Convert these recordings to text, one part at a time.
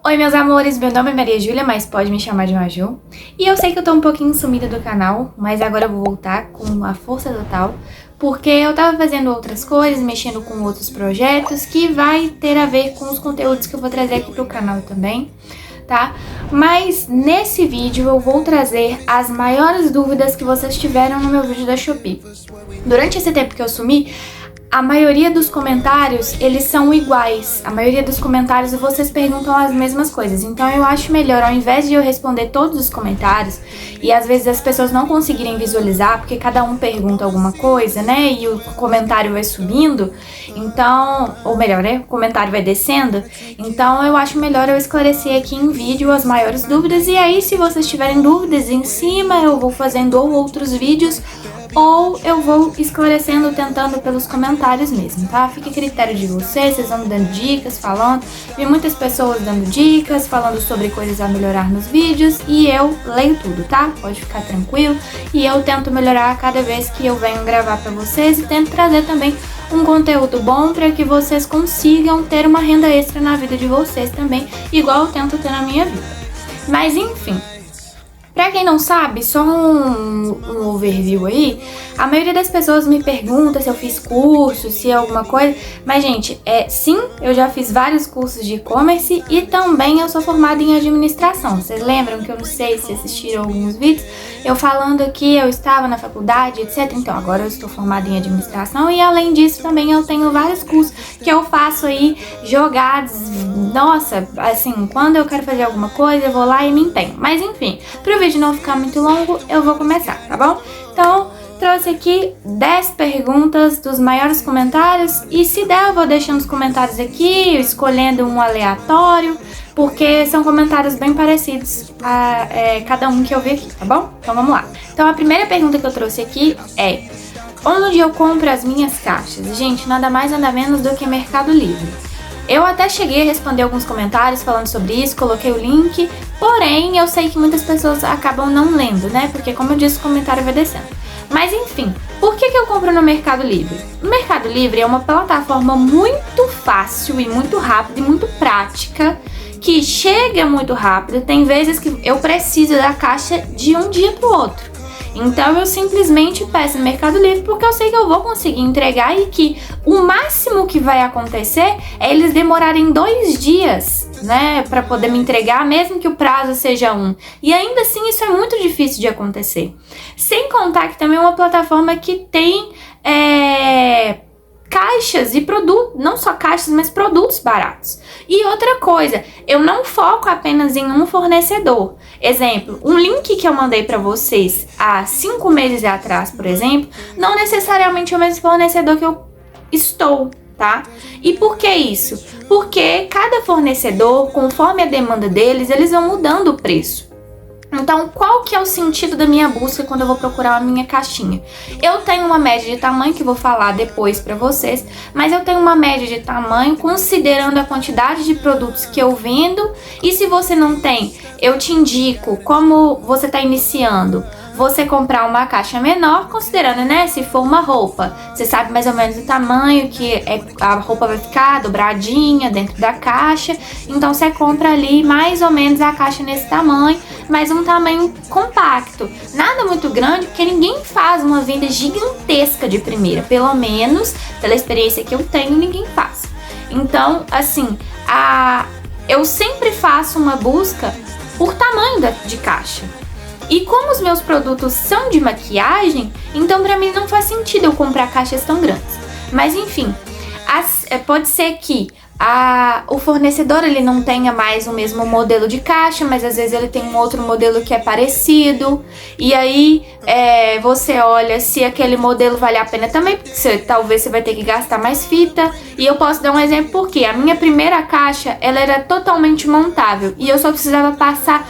Oi meus amores, meu nome é Maria Júlia, mas pode me chamar de Maju. E eu sei que eu tô um pouquinho sumida do canal, mas agora eu vou voltar com a força total, porque eu tava fazendo outras coisas, mexendo com outros projetos, que vai ter a ver com os conteúdos que eu vou trazer aqui pro canal também, tá? Mas nesse vídeo eu vou trazer as maiores dúvidas que vocês tiveram no meu vídeo da Shopee. Durante esse tempo que eu sumi, a maioria dos comentários, eles são iguais. A maioria dos comentários vocês perguntam as mesmas coisas. Então eu acho melhor, ao invés de eu responder todos os comentários, e às vezes as pessoas não conseguirem visualizar, porque cada um pergunta alguma coisa, né? E o comentário vai subindo, então, ou melhor, né? O comentário vai descendo. Então eu acho melhor eu esclarecer aqui em vídeo as maiores dúvidas. E aí, se vocês tiverem dúvidas em cima, eu vou fazendo ou outros vídeos, ou eu vou esclarecendo, tentando pelos comentários mesmo, tá? Fica a critério de vocês, vocês vão me dando dicas, falando. Vi muitas pessoas dando dicas, falando sobre coisas a melhorar nos vídeos, e eu leio tudo, tá? Pode ficar tranquilo. E eu tento melhorar a cada vez que eu venho gravar pra vocês, e tento trazer também um conteúdo bom para que vocês consigam ter uma renda extra na vida de vocês também, igual eu tento ter na minha vida. Mas enfim, pra quem não sabe, só um overview aí, a maioria das pessoas me pergunta se eu fiz curso, se é alguma coisa, mas gente, sim, eu já fiz vários cursos de e-commerce e também eu sou formada em administração. Vocês lembram que eu não sei se assistiram alguns vídeos, eu falando que eu estava na faculdade, etc. Então, agora eu estou formada em administração e além disso também eu tenho vários cursos que eu faço aí jogados. Nossa, assim, quando eu quero fazer alguma coisa, eu vou lá e me empenho. Mas enfim, pro vídeo não ficar muito longo, eu vou começar, tá bom? Então, trouxe aqui 10 perguntas dos maiores comentários e se der eu vou deixando os comentários aqui, escolhendo um aleatório, porque são comentários bem parecidos a cada um que eu vi aqui, tá bom? Então vamos lá. Então a primeira pergunta que eu trouxe aqui é: onde eu compro as minhas caixas? Gente, nada mais nada menos do que Mercado Livre. Eu até cheguei a responder alguns comentários falando sobre isso, coloquei o link, porém eu sei que muitas pessoas acabam não lendo, né? Porque como eu disse, o comentário vai descendo. Mas enfim, por que eu compro no Mercado Livre? O Mercado Livre é uma plataforma muito fácil e muito rápida e muito prática, que chega muito rápido. Tem vezes que eu preciso da caixa de um dia para o outro. Então eu simplesmente peço no Mercado Livre porque eu sei que eu vou conseguir entregar e que o máximo que vai acontecer é eles demorarem 2 dias, né, para poder me entregar, mesmo que o prazo seja 1. E ainda assim isso é muito difícil de acontecer. Sem contar que também é uma plataforma que tem caixas e produtos, não só caixas, mas produtos baratos. E outra coisa, eu não foco apenas em um fornecedor. Exemplo, um link que eu mandei para vocês há 5 meses atrás, por exemplo, não necessariamente é o mesmo fornecedor que eu estou, tá? E por que isso? Porque cada fornecedor, conforme a demanda deles, eles vão mudando o preço. Então, qual que é o sentido da minha busca quando eu vou procurar a minha caixinha? Eu tenho uma média de tamanho que eu vou falar depois pra vocês, mas eu tenho uma média de tamanho considerando a quantidade de produtos que eu vendo. E se você não tem, eu te indico, como você tá iniciando, você comprar uma caixa menor, considerando, né, se for uma roupa, você sabe mais ou menos o tamanho que a roupa vai ficar dobradinha dentro da caixa, então você compra ali mais ou menos a caixa nesse tamanho, mas um tamanho compacto, nada muito grande, porque ninguém faz uma venda gigantesca de primeira, pelo menos pela experiência que eu tenho, ninguém faz. Então, assim, eu sempre faço uma busca por tamanho de caixa. E como os meus produtos são de maquiagem, então pra mim não faz sentido eu comprar caixas tão grandes. Mas enfim, pode ser que o fornecedor ele não tenha mais o mesmo modelo de caixa, mas às vezes ele tem um outro modelo que é parecido. E aí você olha se aquele modelo vale a pena também, porque talvez você vai ter que gastar mais fita. E eu posso dar um exemplo porque a minha primeira caixa ela era totalmente montável e eu só precisava passar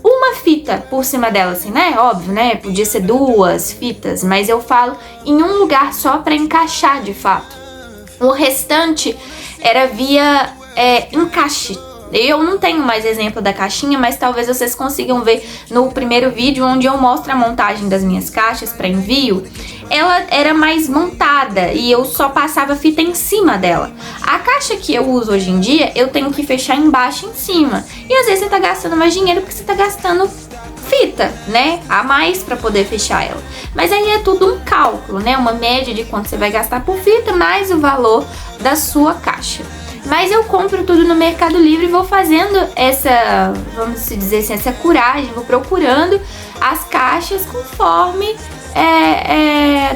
uma fita por cima dela, assim, né? Óbvio, né? Podia ser 2 fitas, mas eu falo em um lugar só para encaixar de fato. O restante era via encaixe, Eu não tenho mais exemplo da caixinha, mas talvez vocês consigam ver no primeiro vídeo onde eu mostro a montagem das minhas caixas para envio. Ela era mais montada e eu só passava fita em cima dela. A caixa que eu uso hoje em dia, eu tenho que fechar embaixo e em cima. E às vezes você tá gastando mais dinheiro porque você tá gastando fita, né, a mais para poder fechar ela. Mas aí é tudo um cálculo, né, uma média de quanto você vai gastar por fita mais o valor da sua caixa. Mas eu compro tudo no Mercado Livre e vou fazendo essa, vamos dizer assim, essa curagem, vou procurando as caixas conforme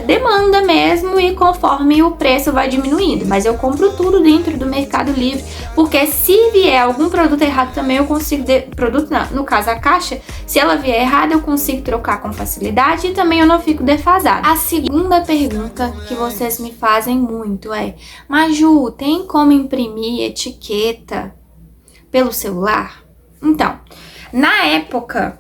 demanda mesmo e conforme o preço vai diminuindo. Mas eu compro tudo dentro do Mercado Livre, porque se vier algum produto errado também eu consigo, produto não, no caso a caixa, se ela vier errada eu consigo trocar com facilidade e também eu não fico defasada. A segunda pergunta que vocês me fazem muito é: Maju, tem como imprimir etiqueta pelo celular? Então, na época,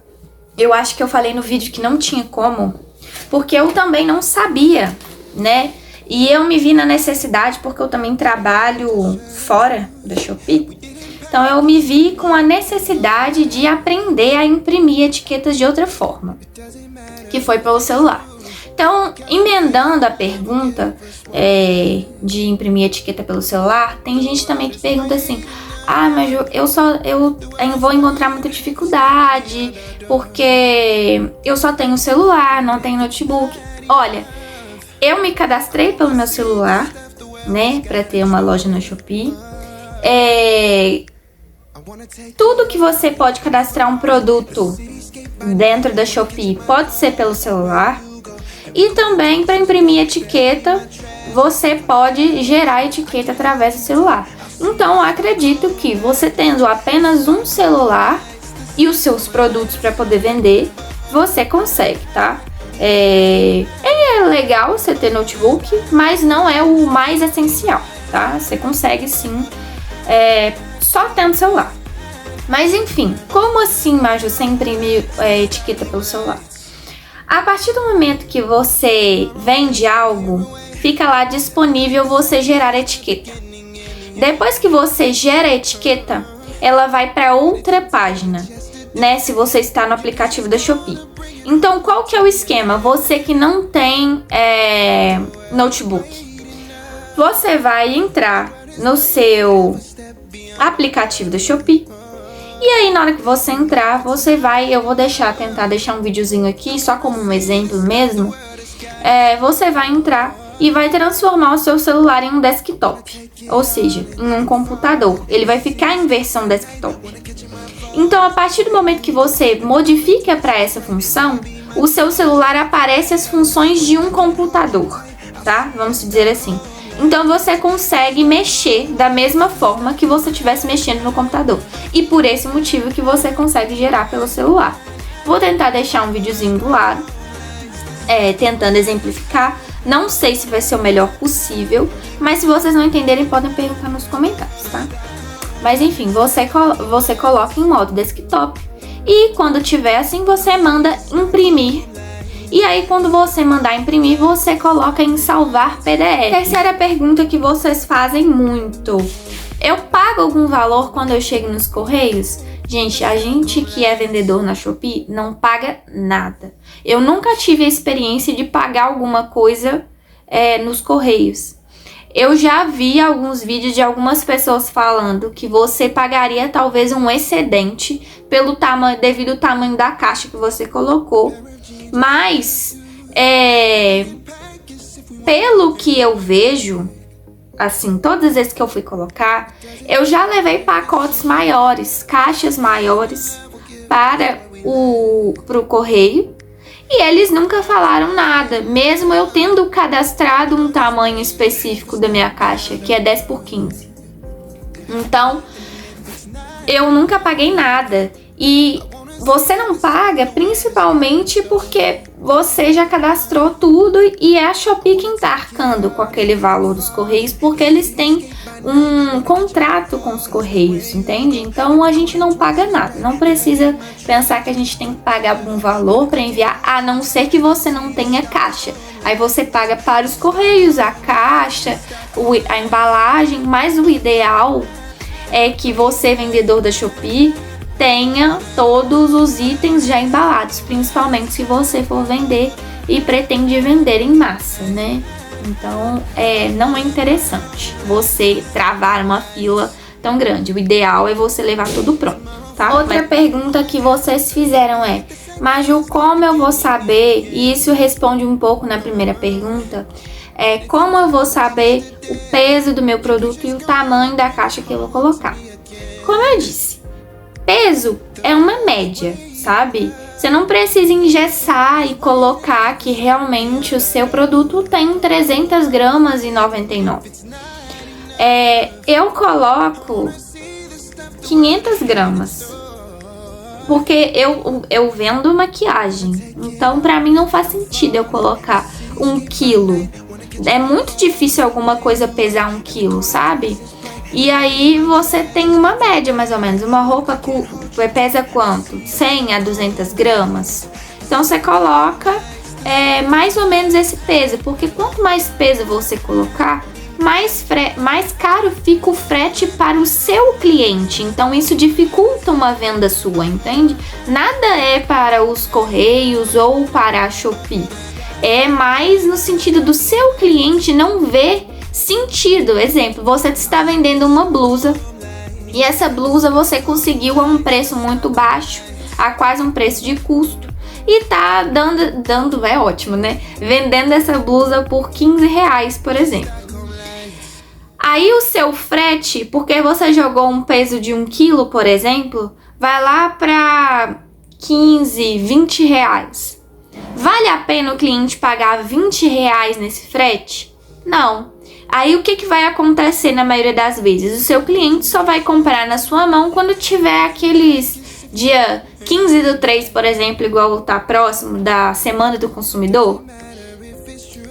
eu acho que eu falei no vídeo que não tinha como, porque eu também não sabia, né? E eu me vi na necessidade, porque eu também trabalho fora da Shopee. Então eu me vi com a necessidade de aprender a imprimir etiquetas de outra forma, que foi pelo celular. Então, emendando a pergunta de imprimir etiqueta pelo celular, tem gente também que pergunta assim: ah, mas eu vou encontrar muita dificuldade, porque eu só tenho celular, não tenho notebook. Olha, eu me cadastrei pelo meu celular, né, pra ter uma loja na Shopee. Tudo que você pode cadastrar um produto dentro da Shopee pode ser pelo celular. E também para imprimir etiqueta, você pode gerar etiqueta através do celular. Então, eu acredito que você tendo apenas um celular e os seus produtos para poder vender, você consegue, tá? É legal você ter notebook, mas não é o mais essencial, tá? Você consegue sim, só tendo celular. Mas enfim, como assim, Maju, você imprimir etiqueta pelo celular? A partir do momento que você vende algo, fica lá disponível você gerar etiqueta. Depois que você gera a etiqueta, ela vai para outra página, né? Se você está no aplicativo da Shopee. Então, qual que é o esquema? Você que não tem notebook, você vai entrar no seu aplicativo da Shopee. E aí, na hora que você entrar, eu vou tentar deixar um videozinho aqui, só como um exemplo mesmo. Você vai entrar e vai transformar o seu celular em um desktop, ou seja, em um computador. Ele vai ficar em versão desktop. Então, a partir do momento que você modifica para essa função, o seu celular aparece as funções de um computador, tá? Vamos dizer assim. Então você consegue mexer da mesma forma que você estivesse mexendo no computador. E por esse motivo que você consegue gerar pelo celular. Vou tentar deixar um videozinho do lado, tentando exemplificar. Não sei se vai ser o melhor possível, mas se vocês não entenderem, podem perguntar nos comentários, tá? Mas enfim, você coloca em modo desktop. E quando tiver assim, você manda imprimir. E aí, quando você mandar imprimir, você coloca em salvar PDF. Terceira pergunta que vocês fazem muito: eu pago algum valor quando eu chego nos Correios? Gente, a gente que é vendedor na Shopee não paga nada. Eu nunca tive a experiência de pagar alguma coisa nos Correios. Eu já vi alguns vídeos de algumas pessoas falando que você pagaria talvez um excedente devido ao tamanho da caixa que você colocou. Mas, pelo que eu vejo, assim, todas as vezes que eu fui colocar, eu já levei pacotes maiores, caixas maiores para pro correio, e eles nunca falaram nada, mesmo eu tendo cadastrado um tamanho específico da minha caixa, que é 10 por 15. Então, eu nunca paguei nada. E você não paga principalmente porque você já cadastrou tudo e é a Shopee quem tá arcando com aquele valor dos Correios, porque eles têm um contrato com os Correios, entende? Então a gente não paga nada, não precisa pensar que a gente tem que pagar algum valor para enviar, a não ser que você não tenha caixa. Aí você paga para os Correios a caixa, a embalagem, mas o ideal é que você, vendedor da Shopee, tenha todos os itens já embalados, principalmente se você for vender e pretende vender em massa, né? Então, não é interessante você travar uma fila tão grande. O ideal é você levar tudo pronto, tá? Outra pergunta que vocês fizeram é: Maju, como eu vou saber? E isso responde um pouco na primeira pergunta. Como eu vou saber o peso do meu produto e o tamanho da caixa que eu vou colocar? Como eu disse, peso é uma média, sabe? Você não precisa engessar e colocar que realmente o seu produto tem 300 gramas e 99. Eu coloco 500 gramas. Porque eu vendo maquiagem. Então, pra mim, não faz sentido eu colocar 1 quilo. É muito difícil alguma coisa pesar 1 quilo, sabe? E aí você tem uma média, mais ou menos. Uma roupa pesa quanto? 100 a 200 gramas? Então você coloca mais ou menos esse peso. Porque quanto mais peso você colocar, mais caro fica o frete para o seu cliente. Então isso dificulta uma venda sua, entende? Nada é para os Correios ou para a Shopee. É mais no sentido do seu cliente não ver sentido. Exemplo, você está vendendo uma blusa e essa blusa você conseguiu a um preço muito baixo, a quase um preço de custo, e tá dando é ótimo, né? Vendendo essa blusa por R$15, por exemplo. Aí o seu frete, porque você jogou um peso de 1 quilo, por exemplo, vai lá para 15, 20 reais. Vale a pena o cliente pagar 20 reais nesse frete? Não. Aí o que vai acontecer na maioria das vezes? O seu cliente só vai comprar na sua mão quando tiver aqueles dia 15/3, por exemplo, igual tá próximo da Semana do Consumidor.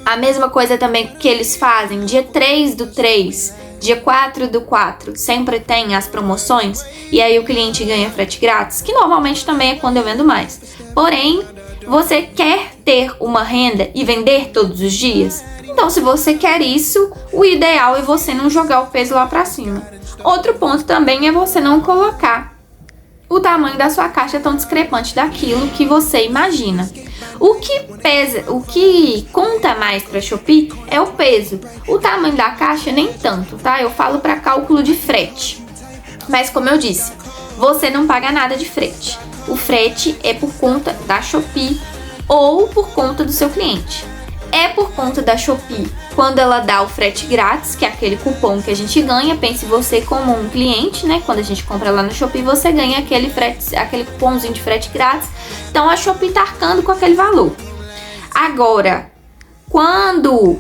A mesma coisa também que eles fazem dia 3/3, dia 4/4, sempre tem as promoções e aí o cliente ganha frete grátis, que normalmente também é quando eu vendo mais. Porém, você quer ter uma renda e vender todos os dias? Então, se você quer isso, o ideal é você não jogar o peso lá pra cima. Outro ponto também é você não colocar o tamanho da sua caixa tão discrepante daquilo que você imagina. O que pesa, o que conta mais para Shopee é o peso. O tamanho da caixa nem tanto, tá? Eu falo para cálculo de frete. Mas como eu disse, você não paga nada de frete. O frete é por conta da Shopee ou por conta do seu cliente. É por conta da Shopee quando ela dá o frete grátis, que é aquele cupom que a gente ganha. Pense você como um cliente, né? Quando a gente compra lá no Shopee, você ganha aquele cupomzinho de frete grátis. Então a Shopee tá arcando com aquele valor. Agora, quando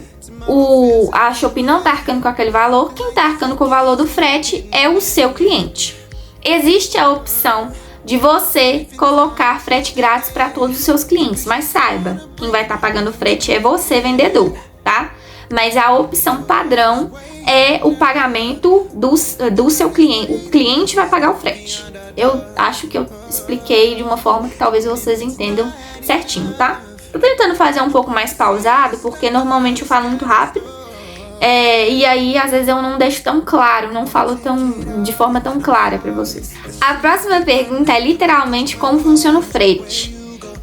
a Shopee não tá arcando com aquele valor, quem tá arcando com o valor do frete é o seu cliente. Existe a opção de você colocar frete grátis para todos os seus clientes, mas saiba, quem vai estar pagando frete é você, vendedor, tá? Mas a opção padrão é o pagamento do seu cliente. O cliente vai pagar o frete. Eu acho que eu expliquei de uma forma que talvez vocês entendam certinho, tá? Tô tentando fazer um pouco mais pausado, porque normalmente eu falo muito rápido. E aí, às vezes, eu não deixo tão claro, não falo de forma tão clara pra vocês. A próxima pergunta é literalmente como funciona o frete.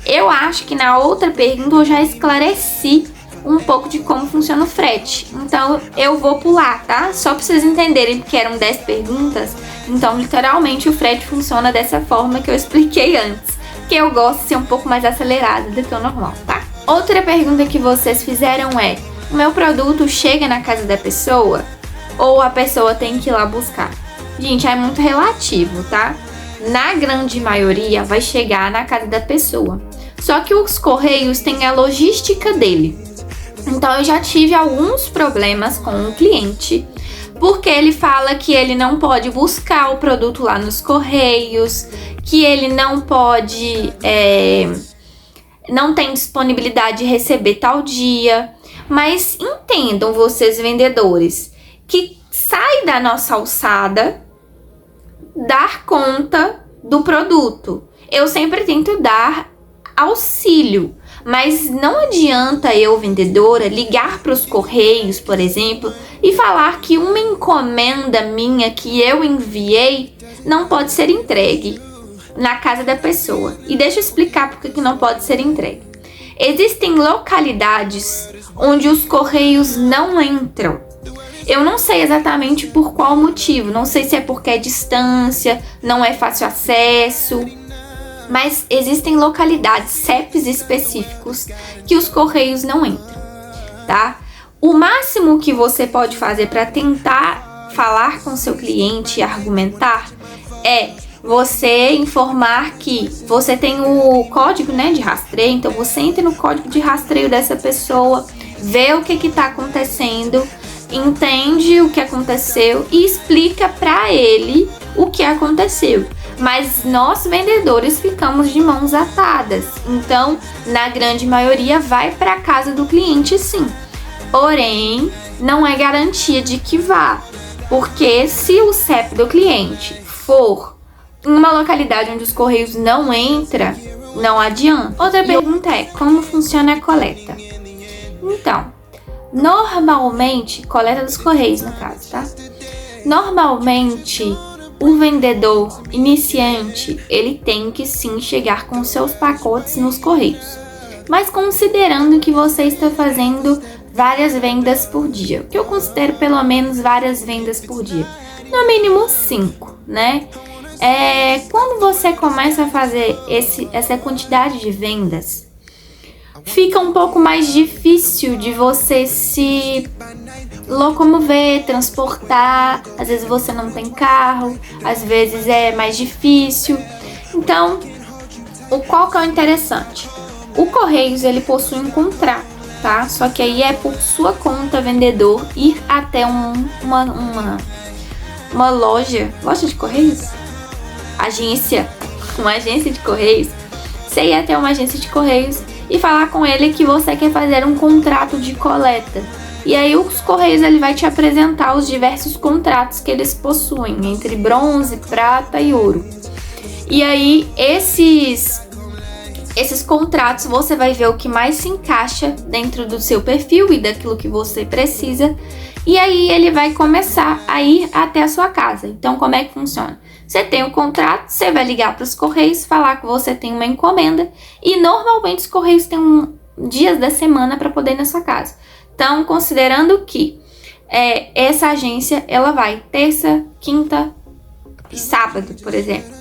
Eu acho que na outra pergunta eu já esclareci um pouco de como funciona o frete. Então, eu vou pular, tá? Só pra vocês entenderem, porque eram 10 perguntas. Então, literalmente, o frete funciona dessa forma que eu expliquei antes. Que eu gosto de ser um pouco mais acelerada do que o normal, tá? Outra pergunta que vocês fizeram é: o meu produto chega na casa da pessoa ou a pessoa tem que ir lá buscar? Gente, é muito relativo, tá? Na grande maioria vai chegar na casa da pessoa. Só que os Correios têm a logística dele. Então eu já tive alguns problemas com o cliente, porque ele fala que ele não pode buscar o produto lá nos Correios, que ele não pode, não tem disponibilidade de receber tal dia. Mas entendam vocês, vendedores, que sai da nossa alçada dar conta do produto. Eu sempre tento dar auxílio, Mas não adianta eu, vendedora, ligar para os correios, por exemplo, e falar que uma encomenda minha que eu enviei não pode ser entregue na casa da pessoa. E deixa eu explicar por que não pode ser entregue. Existem localidades onde os correios não entram. Eu não sei exatamente por qual motivo, não sei se é porque é distância, não é fácil acesso, mas existem localidades, CEPs específicos que os correios não entram, tá? O máximo que você pode fazer para tentar falar com seu cliente e argumentar é você informar que você tem o código, né, de rastreio, então você entra no código de rastreio dessa pessoa, vê o que está acontecendo, entende o que aconteceu e explica para ele o que aconteceu. Mas nós vendedores ficamos de mãos atadas, então na grande maioria vai para casa do cliente sim, porém não é garantia de que vá, porque se o CEP do cliente for em uma localidade onde os correios não entram, não adianta. Outra pergunta é, como funciona a coleta? Então, normalmente, coleta dos correios no caso, tá? Normalmente, o vendedor iniciante, ele tem que sim chegar com seus pacotes nos correios. Mas considerando que você está fazendo várias vendas por dia, o que eu considero pelo menos várias vendas por dia, no mínimo 5, né? Quando você começa a fazer essa quantidade de vendas, fica um pouco mais difícil de você se locomover, transportar. Às vezes você não tem carro, às vezes é mais difícil. Então, qual que é o interessante? O Correios, ele possui um contrato, tá? Só que aí é por sua conta, vendedor, ir até uma loja de Correios? Uma agência de Correios. Você ir até uma agência de Correios e falar com ele que você quer fazer um contrato de coleta. E aí os Correios, ele vai te apresentar os diversos contratos que eles possuem, entre bronze, prata e ouro. E aí esses contratos você vai ver o que mais se encaixa dentro do seu perfil e daquilo que você precisa. E aí ele vai começar a ir até a sua casa. Então como é que funciona? Você tem o contrato, você vai ligar para os Correios, falar que você tem uma encomenda. E normalmente os Correios têm dias da semana para poder ir na sua casa. Então, considerando que essa agência, ela vai terça, quinta e sábado, por exemplo.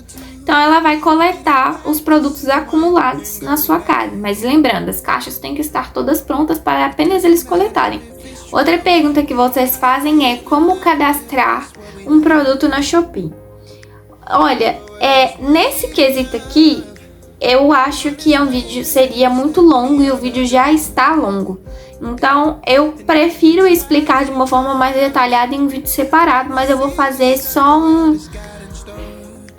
Então, ela vai coletar os produtos acumulados na sua casa. Mas lembrando, as caixas têm que estar todas prontas para apenas eles coletarem. Outra pergunta que vocês fazem é como cadastrar um produto na Shopee. Olha, nesse quesito aqui, eu acho que um vídeo seria muito longo e o vídeo já está longo. Então, eu prefiro explicar de uma forma mais detalhada em um vídeo separado, mas eu vou fazer só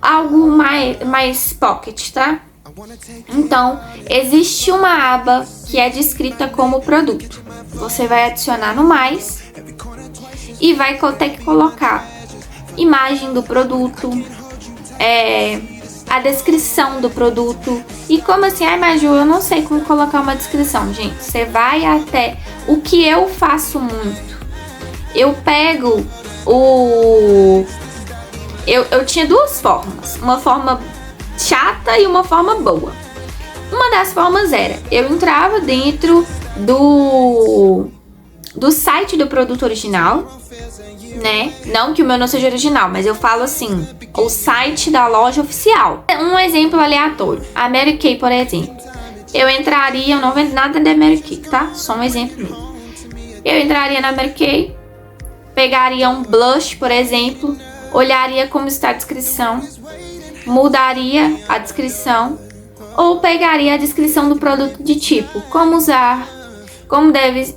algo mais pocket, tá? Então, existe uma aba que é descrita como produto. Você vai adicionar no mais e vai ter que colocar imagem do produto, a descrição do produto. E como assim, Maju, eu não sei como colocar uma descrição, gente. Você vai até o que eu faço muito. Eu pego eu tinha duas formas, uma forma chata e uma forma boa. Uma das formas era, eu entrava dentro do site do produto original, né? Não que o meu não seja original, mas eu falo assim, o site da loja oficial. Um exemplo aleatório, a Mary Kay, por exemplo. Eu entraria, eu não vendo nada da Mary Kay, tá? Só um exemplo mesmo. Eu entraria na Mary Kay, pegaria um blush, por exemplo, olharia como está a descrição, mudaria a descrição, ou pegaria a descrição do produto de tipo, como usar, como deve,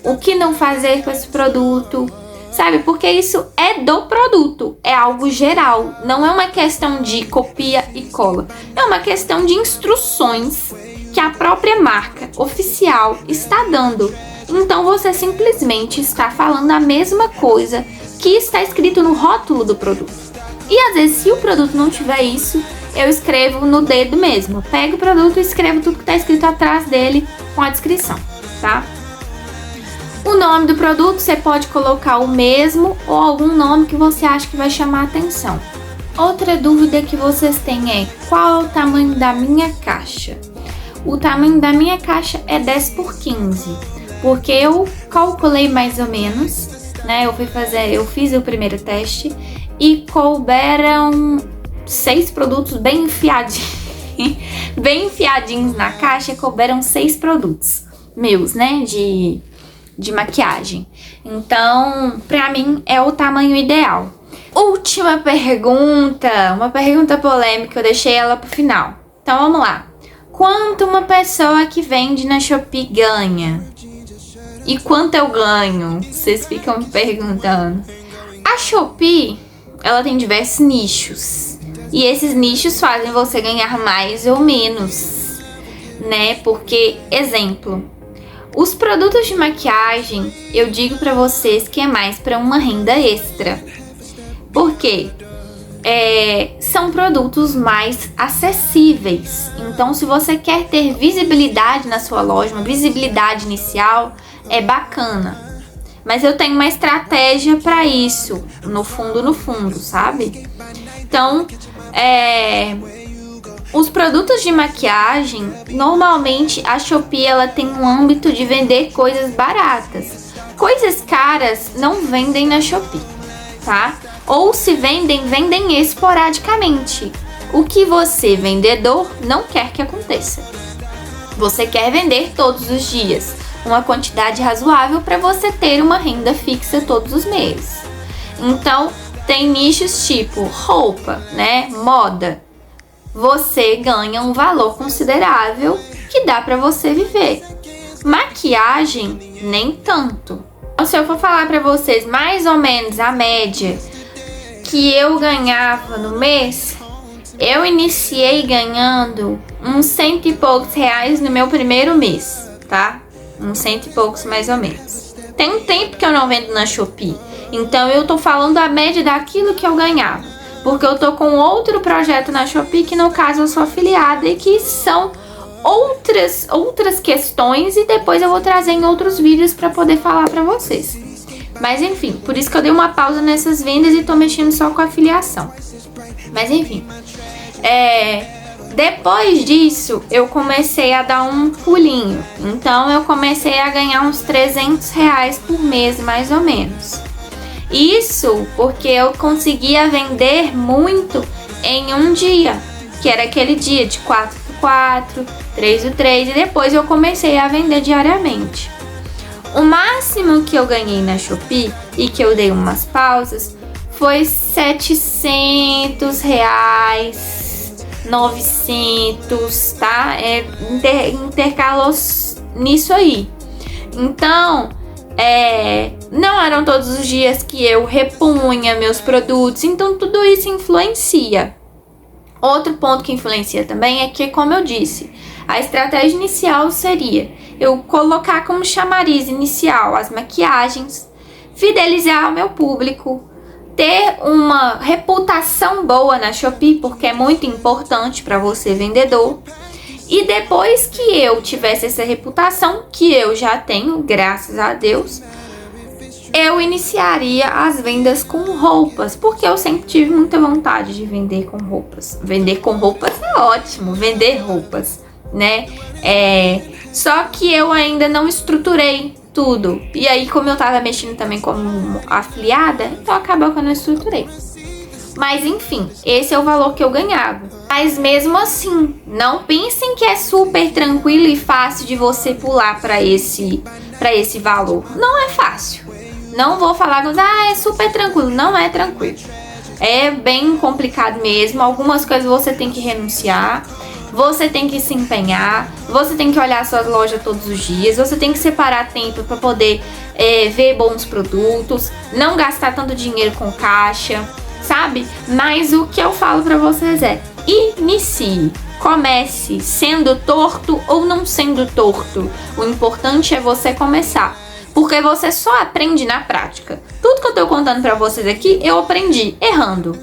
o que não fazer com esse produto, sabe? Porque isso é do produto, é algo geral, não é uma questão de copia e cola, é uma questão de instruções que a própria marca oficial está dando. Então você simplesmente está falando a mesma coisa que está escrito no rótulo do produto. E às vezes, se o produto não tiver isso, eu escrevo no dedo mesmo. Pego o produto e escrevo tudo que tá escrito atrás dele com a descrição, tá? O nome do produto você pode colocar o mesmo ou algum nome que você acha que vai chamar a atenção. Outra dúvida que vocês têm é qual é o tamanho da minha caixa? O tamanho da minha caixa é 10 por 15, porque eu calculei mais ou menos, né? Eu fiz o primeiro teste e couberam 6 produtos bem enfiadinhos na caixa, couberam 6 produtos meus, né? De maquiagem. Então, pra mim, é o tamanho ideal. Última pergunta, uma pergunta polêmica, eu deixei ela pro final. Então, vamos lá. Quanto uma pessoa que vende na Shopee ganha? E quanto eu ganho? Vocês ficam me perguntando. A Shopee, ela tem diversos nichos. E esses nichos fazem você ganhar mais ou menos, né? Porque, exemplo, os produtos de maquiagem, eu digo pra vocês que é mais pra uma renda extra. Por quê? São produtos mais acessíveis. Então, se você quer ter visibilidade na sua loja, uma visibilidade inicial, é bacana. Mas eu tenho uma estratégia para isso, no fundo, sabe? Então, os produtos de maquiagem, normalmente a Shopee ela tem um âmbito de vender coisas baratas. Coisas caras não vendem na Shopee, tá? Ou se vendem esporadicamente. O que você, vendedor, não quer que aconteça. Você quer vender todos os dias, uma quantidade razoável para você ter uma renda fixa todos os meses. Então, tem nichos tipo roupa, né, moda. Você ganha um valor considerável que dá para você viver. Maquiagem, nem tanto. Então, se eu for falar para vocês mais ou menos a média que eu ganhava no mês, eu iniciei ganhando uns 100 e poucos reais no meu primeiro mês, tá? Uns 100 e poucos mais ou menos. Tem um tempo que eu não vendo na Shopee, então eu tô falando a média daquilo que eu ganhava, porque eu tô com outro projeto na Shopee que no caso eu sou afiliada e que são outras questões e depois eu vou trazer em outros vídeos para poder falar para vocês. Mas enfim, por isso que eu dei uma pausa nessas vendas e tô mexendo só com a afiliação. Mas enfim, depois disso eu comecei a dar um pulinho. Então eu comecei a ganhar uns 300 reais por mês, mais ou menos. Isso porque eu conseguia vender muito em um dia, que era aquele dia de 4x4, 3x3, e depois eu comecei a vender diariamente. O máximo que eu ganhei na Shopee e que eu dei umas pausas foi 700 reais, 900, tá? Intercalou nisso aí. Então, não eram todos os dias que eu repunha meus produtos, então tudo isso influencia. Outro ponto que influencia também é que, como eu disse, a estratégia inicial seria eu colocar como chamariz inicial as maquiagens, fidelizar o meu público, ter uma reputação boa na Shopee, porque é muito importante para você, vendedor. E depois que eu tivesse essa reputação, que eu já tenho, graças a Deus, eu iniciaria as vendas com roupas, porque eu sempre tive muita vontade de vender com roupas. Vender com roupas é ótimo, vender roupas, né? Só que eu ainda não estruturei tudo. E aí, como eu tava mexendo também como afiliada, então acabou que eu não estruturei. Mas enfim, esse é o valor que eu ganhava. Mas mesmo assim, não pensem que é super tranquilo e fácil de você pular para esse valor. Não é fácil. Não vou falar que é super tranquilo. Não é tranquilo. É bem complicado mesmo. Algumas coisas você tem que renunciar. Você tem que se empenhar, você tem que olhar a sua loja todos os dias, você tem que separar tempo para poder ver bons produtos, não gastar tanto dinheiro com caixa, sabe? Mas o que eu falo para vocês é: inicie, comece, sendo torto ou não sendo torto. O importante é você começar, porque você só aprende na prática. Tudo que eu tô contando para vocês aqui, eu aprendi errando.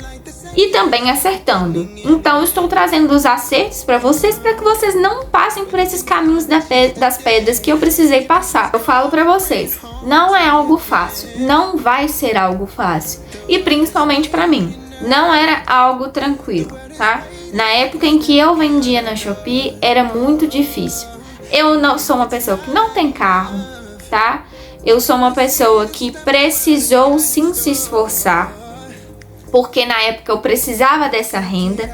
e também acertando. Então eu estou trazendo os acertos para que vocês não passem por esses caminhos das pedras que eu precisei passar. Eu falo para vocês, não é algo fácil, não vai ser algo fácil, e principalmente para mim, não era algo tranquilo, tá? Na época em que eu vendia na Shopee, era muito difícil. Eu não sou uma pessoa que não tem carro, tá? Eu sou uma pessoa que precisou sim se esforçar, porque na época eu precisava dessa renda.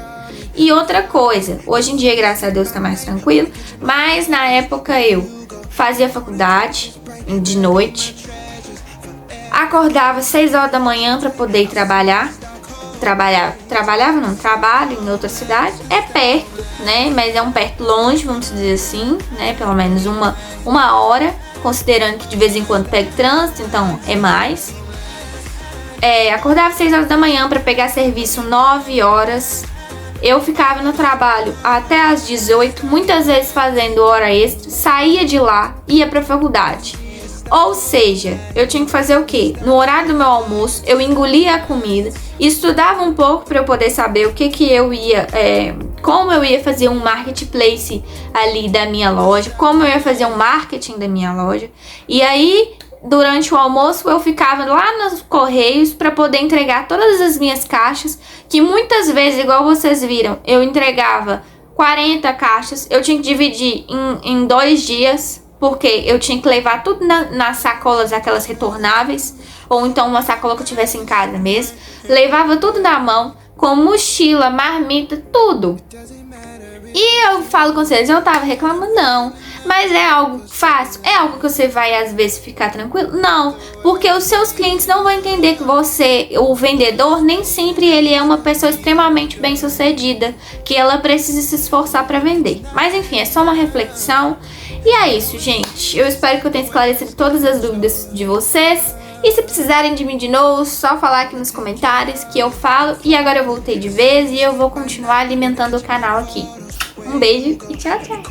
E outra coisa, hoje em dia, graças a Deus, tá mais tranquilo, mas na época eu fazia faculdade de noite, acordava 6 horas da manhã para poder ir trabalhar. Trabalho em outra cidade, é perto, né, mas é um perto longe, vamos dizer assim, né, pelo menos uma hora, considerando que de vez em quando pego trânsito, então é mais. Acordava 6 horas da manhã para pegar serviço 9 horas, eu ficava no trabalho até às 18, muitas vezes fazendo hora extra, saía de lá, ia para a faculdade. Ou seja, eu tinha que fazer o quê? No horário do meu almoço, eu engolia a comida, estudava um pouco para eu poder saber o que eu ia, como eu ia fazer um marketplace ali da minha loja, como eu ia fazer um marketing da minha loja. E aí, durante o almoço, eu ficava lá nos correios para poder entregar todas as minhas caixas, que muitas vezes, igual vocês viram, eu entregava 40 caixas, eu tinha que dividir em 2 dias, porque eu tinha que levar tudo nas sacolas, aquelas retornáveis, ou então uma sacola que eu tivesse em casa mesmo. Levava tudo na mão, com mochila, marmita, tudo. E eu falo com vocês, eu tava reclamando, não. Mas é algo fácil? É algo que você vai às vezes ficar tranquilo? Não, porque os seus clientes não vão entender que você, o vendedor, nem sempre ele é uma pessoa extremamente bem sucedida, que ela precisa se esforçar para vender. Mas enfim, é só uma reflexão. E é isso, gente. Eu espero que eu tenha esclarecido todas as dúvidas de vocês. E se precisarem de mim de novo, só falar aqui nos comentários que eu falo. E agora eu voltei de vez e eu vou continuar alimentando o canal aqui. Um beijo e tchau, tchau!